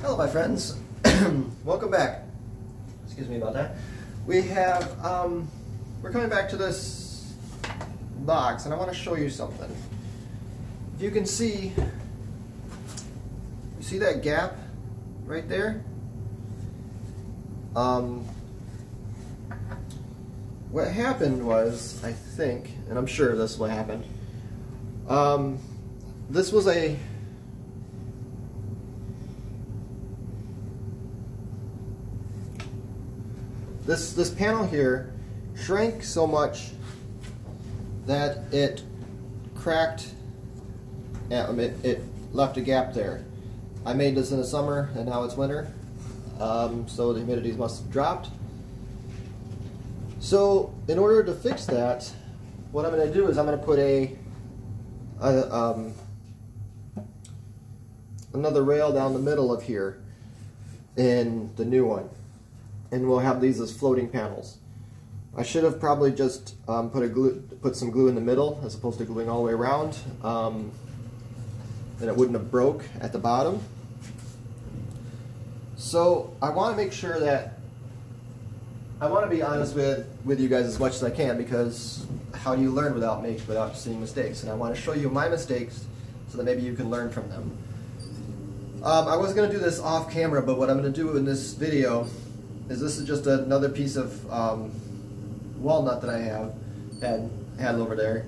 Hello my friends, welcome back. Excuse me about that. We have, we're coming back to this box and I want to show you something. If you can see, you see that gap right there? What happened was, I think, and I'm sure this is what happened, this was this panel here shrank so much that it cracked, it left a gap there. I made this in the summer and now it's winter, so the humidity must have dropped. So in order to fix that, what I'm going to do is I'm going to put another rail down the middle of here in the new one, and we'll have these as floating panels. I should have probably just put some glue in the middle as opposed to gluing all the way around, then it wouldn't have broke at the bottom. So I want to make sure that I want to be honest with you guys as much as I can, because how do you learn without seeing mistakes? And I want to show you my mistakes so that maybe you can learn from them. I was going to do this off camera, but what I'm going to do in this video is this is just another piece of walnut that I had over there.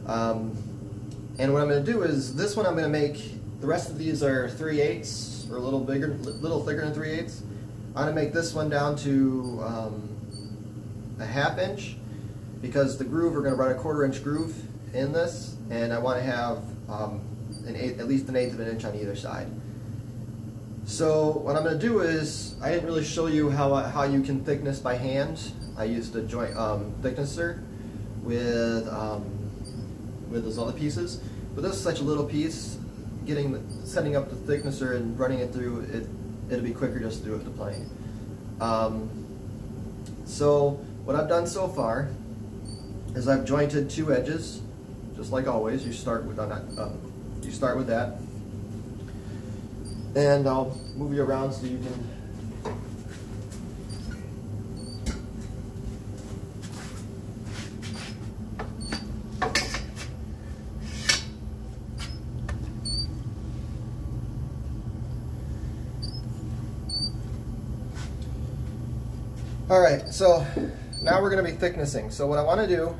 And what I'm going to do is this one I'm going to make, the rest of these are 3/8 or a little bigger, little thicker than 3/8. I'm going to make this one down to a 1/2 inch, because the groove, we're going to run a 1/4 inch groove in this, and I want to have at least 1/8 of an inch on either side. So what I'm going to do is, I didn't really show you how you can thickness by hand. I used a joint thicknesser with those other pieces, but this is such a little piece. Setting up the thicknesser and running it through it'll be quicker just to do it with the plane. So what I've done so far is I've jointed 2 edges, just like always. You start with that, and I'll move you around so you can. Alright, so now we're going to be thicknessing. So what I want to do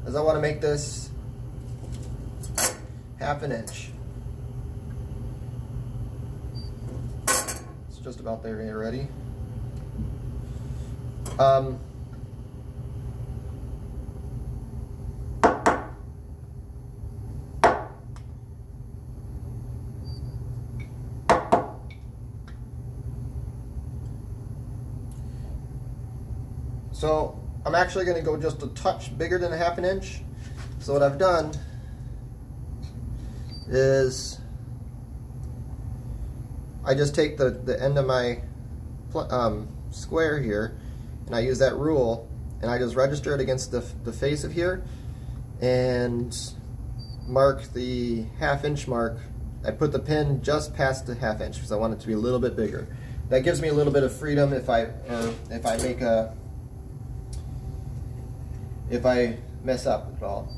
is I want to make this 1/2 inch. It's just about there already. So I'm actually going to go just a touch bigger than a 1/2 inch. So what I've done is I just take the end of my square here, and I use that rule, and I just register it against the face of here and mark the 1/2 inch mark. I put the pin just past the 1/2 inch because I want it to be a little bit bigger. That gives me a little bit of freedom if I mess up at all.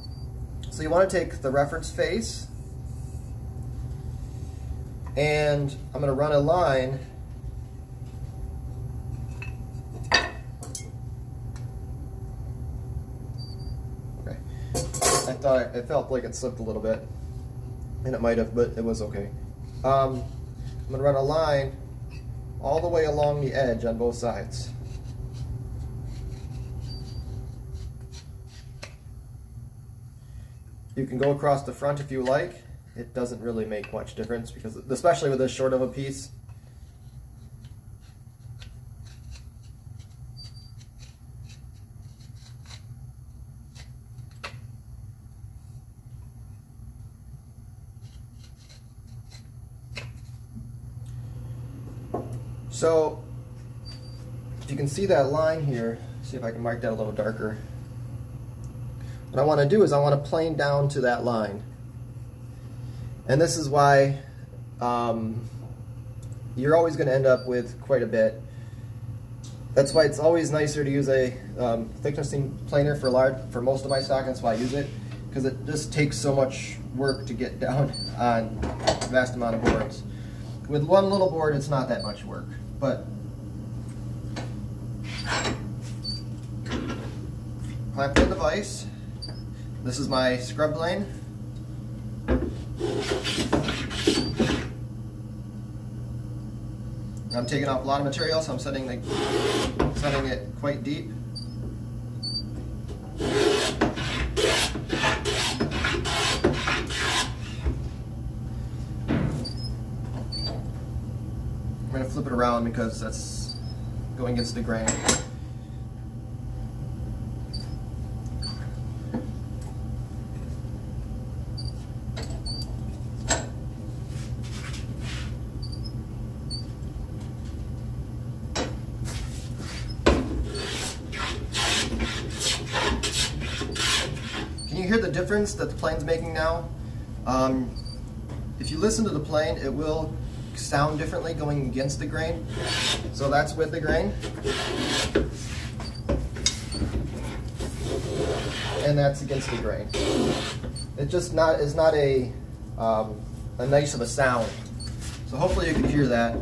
So you want to take the reference face, and I'm going to run a line okay. It felt like it slipped a little bit, and it might have, but it was okay. I'm going to run a line all the way along the edge on both sides. You can go across the front if you like. It doesn't really make much difference, because especially with this short of a piece. So if you can see that line here, see if I can mark that a little darker. What I want to do is I want to plane down to that line. And this is why you're always going to end up with quite a bit. That's why it's always nicer to use a thicknessing planer for most of my stock. That's why I use it, because it just takes so much work to get down on a vast amount of boards. With one little board, it's not that much work, but clamp the device. This is my scrub plane. I'm taking off a lot of material, so I'm setting it quite deep. I'm going to flip it around because that's going against the grain. Can you hear the difference that the plane's making now? If you listen to the plane, it will sound differently going against the grain. So that's with the grain. And that's against the grain. It just is not a nice of a sound. So hopefully you can hear that.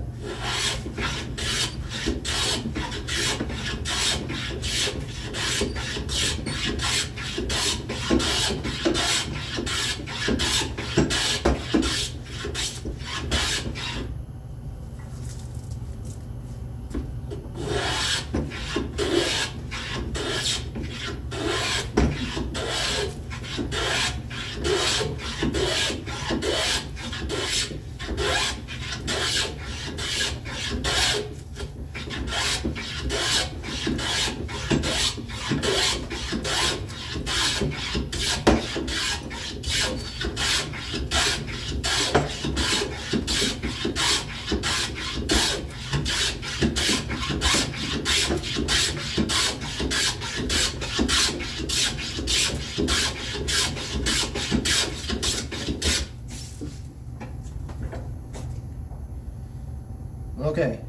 Okay,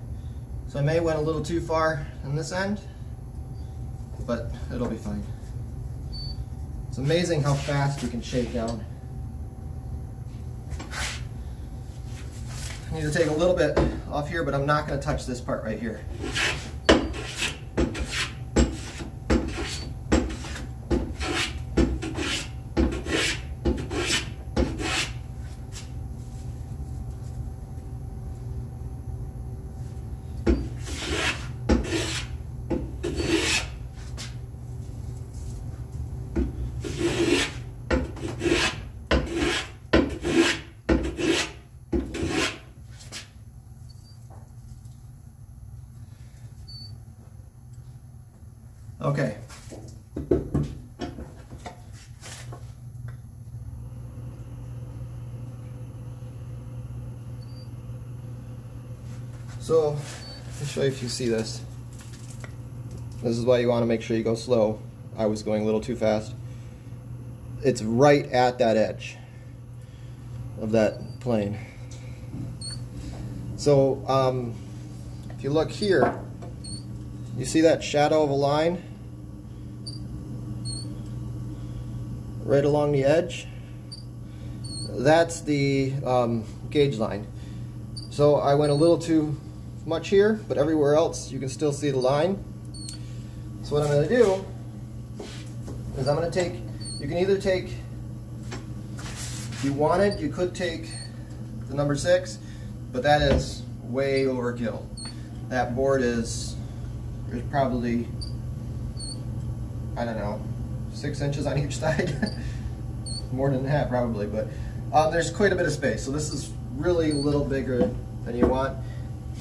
so I may have went a little too far on this end, but it'll be fine. It's amazing how fast we can shave down. I need to take a little bit off here, but I'm not going to touch this part right here. Okay. So, let me show you if you see this. This is why you want to make sure you go slow. I was going a little too fast. It's right at that edge of that plane. So, if you look here, you see that shadow of a line right along the edge? That's the gauge line. So I went a little too much here, but everywhere else you can still see the line. So what I'm going to do is I'm going to take, you can either take, if you wanted, you could take the number 6, but that is way overkill. That board is probably, I don't know, 6 inches on each side. More than that probably, but there's quite a bit of space. So this is really a little bigger than you want,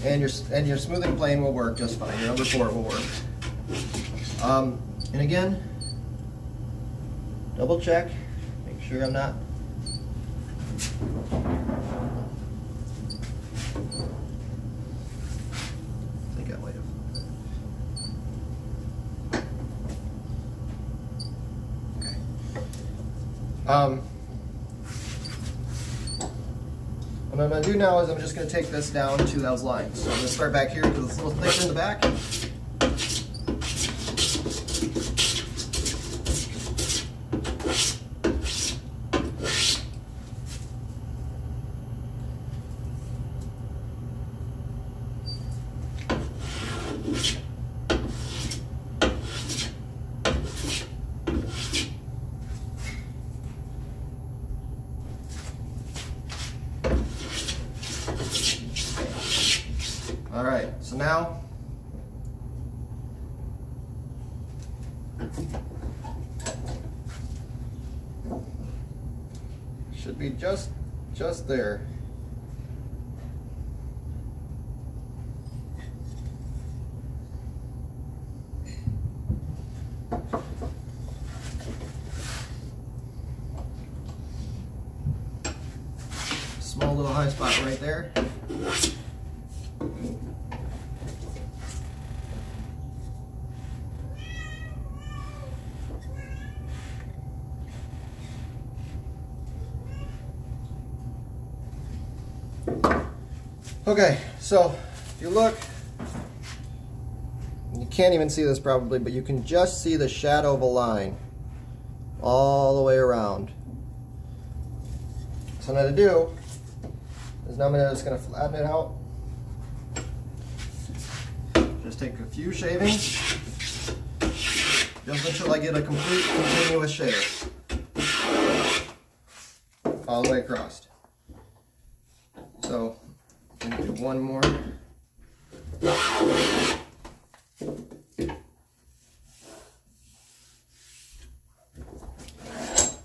and your smoothing plane will work just fine. Your number 4 will work. And again, double check, make sure I'm not. I think I might have. I'm What I'm going to do now is I'm just going to take this down to those lines. So I'm going to start back here because it's a little thicker in the back. All right, so now should be just there. Small little high spot right there. Okay, so if you look, you can't even see this probably, but you can just see the shadow of a line all the way around. So what I'm going to do is now I'm just going to flatten it out. Just take a few shavings, just until I get a complete continuous shave all the way across. So I'm going to do one more.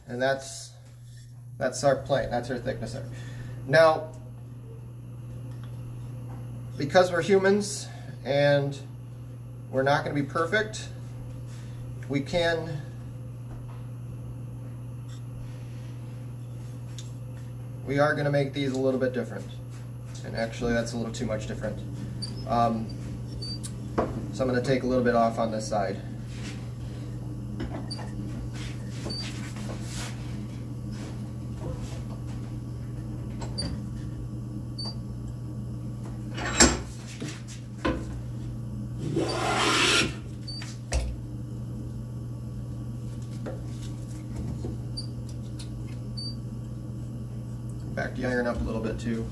And that's our plane, that's our thickness there. Now, because we're humans and we're not going to be perfect, we are going to make these a little bit different. And actually that's a little too much different. So I'm going to take a little bit off on this side. Back the iron up a little bit too.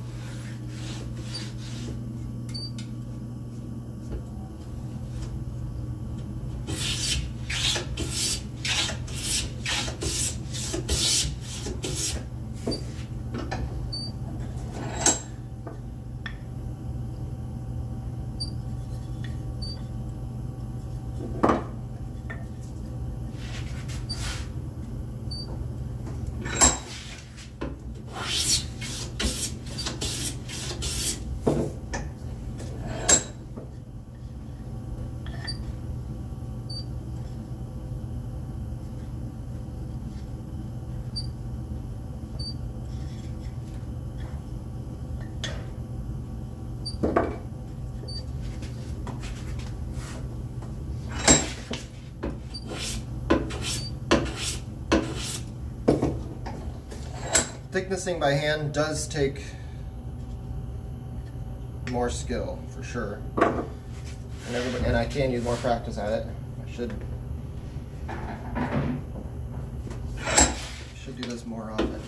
Thicknessing by hand does take more skill, for sure. And I can use more practice at it. I should do this more often.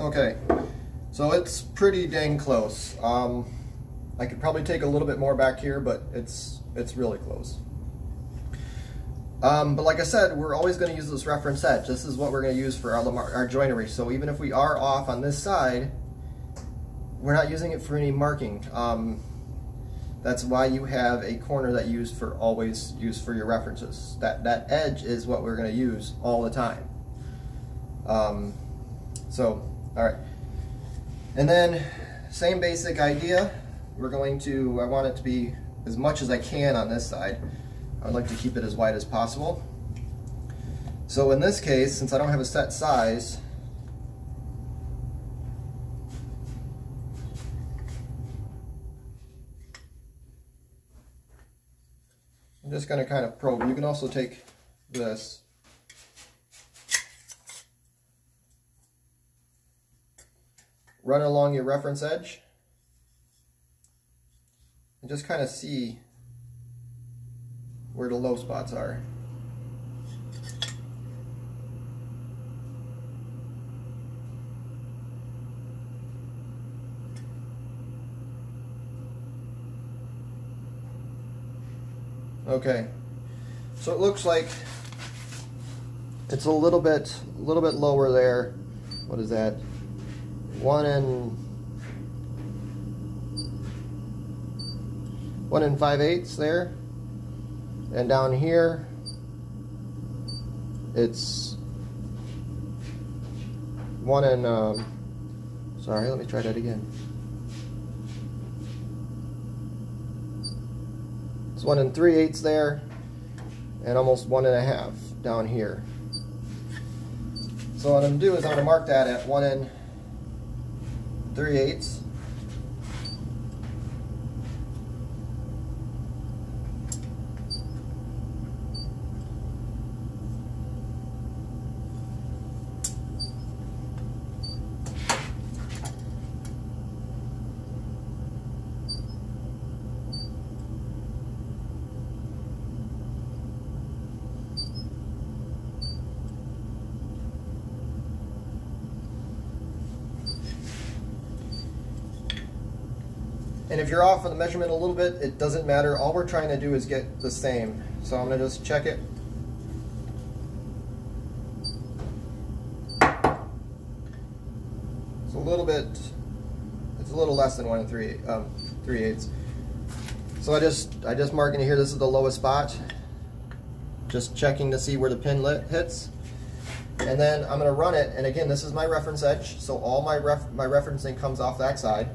Okay, so it's pretty dang close. I could probably take a little bit more back here, but it's really close. But like I said, we're always going to use this reference edge. This is what we're going to use for our joinery. So even if we are off on this side, we're not using it for any marking. That's why you have a corner that you always use for your references. That edge is what we're going to use all the time. All right, and then same basic idea. I want it to be as much as I can on this side. I'd like to keep it as wide as possible. So in this case, since I don't have a set size, I'm just going to kind of probe. You can also take this, run it along your reference edge, and just kind of see where the low spots are. Okay, so it looks like it's a little bit lower there. What is that? 1 5/8 there, and down here it's 1 sorry, let me try that again. It's 1 3/8 there, and almost 1 1/2 down here. So what I'm going to do is I'm going to mark that at 1 3/8. And if you're off on the measurement a little bit, it doesn't matter. All we're trying to do is get the same. So I'm going to just check it. It's a little less than 1 3/8. So I just mark in here, this is the lowest spot. Just checking to see where the pin hits. And then I'm going to run it, and again, this is my reference edge, so all my referencing comes off that side.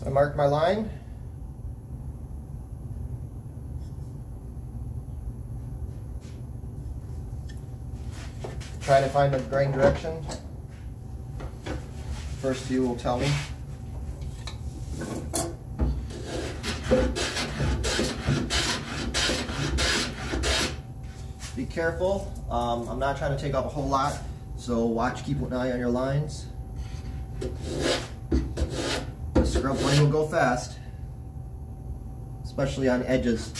I marked my line. Try to find the grain direction. First few will tell me. Be careful. I'm not trying to take off a whole lot, so keep an eye on your lines. The scrub plane will go fast, especially on edges.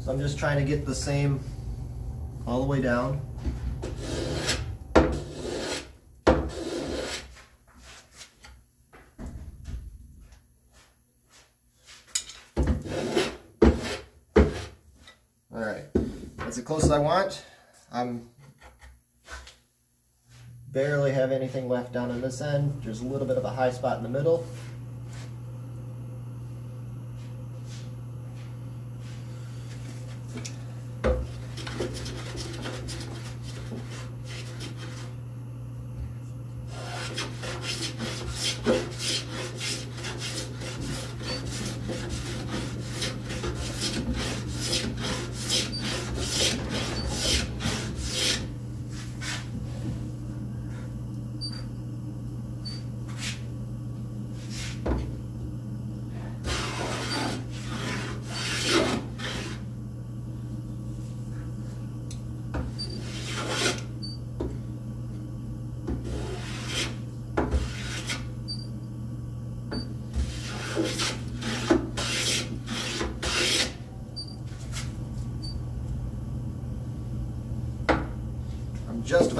So I'm just trying to get the same all the way down. All right, that's as close as I want. I'm barely have anything left down on this end. There's a little bit of a high spot in the middle.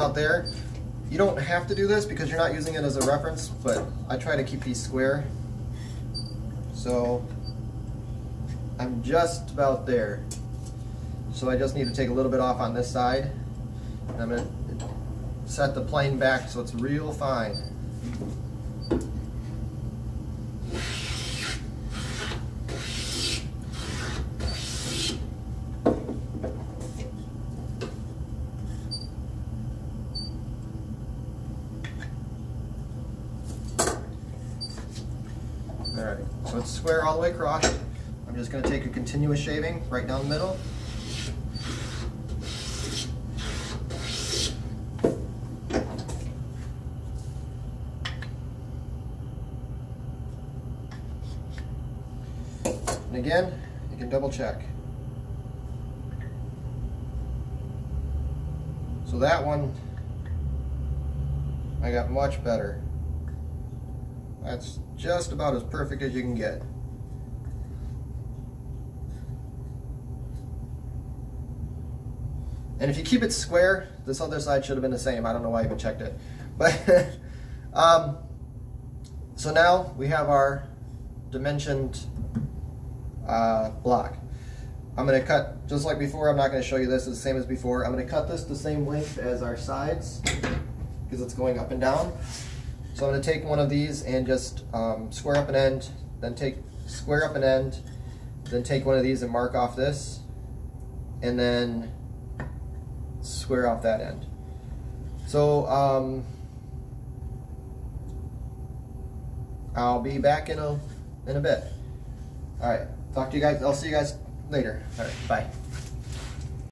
out there. You don't have to do this because you're not using it as a reference, but I try to keep these square. So I'm just about there. So I just need to take a little bit off on this side. And I'm going to set the plane back so it's real fine. Alright, so it's square all the way across. I'm just going to take a continuous shaving right down the middle. And again, you can double check. So that one, I got much better. That's just about as perfect as you can get. And if you keep it square, this other side should have been the same. I don't know why I even checked it. But so now we have our dimensioned block. I'm going to cut just like before. I'm not going to show you this. It's the same as before. I'm going to cut this the same length as our sides because it's going up and down. So I'm going to take one of these and just square up an end, then square up an end, then take one of these and mark off this, and then square off that end. So I'll be back in a bit. All right, talk to you guys. I'll see you guys later. All right, bye.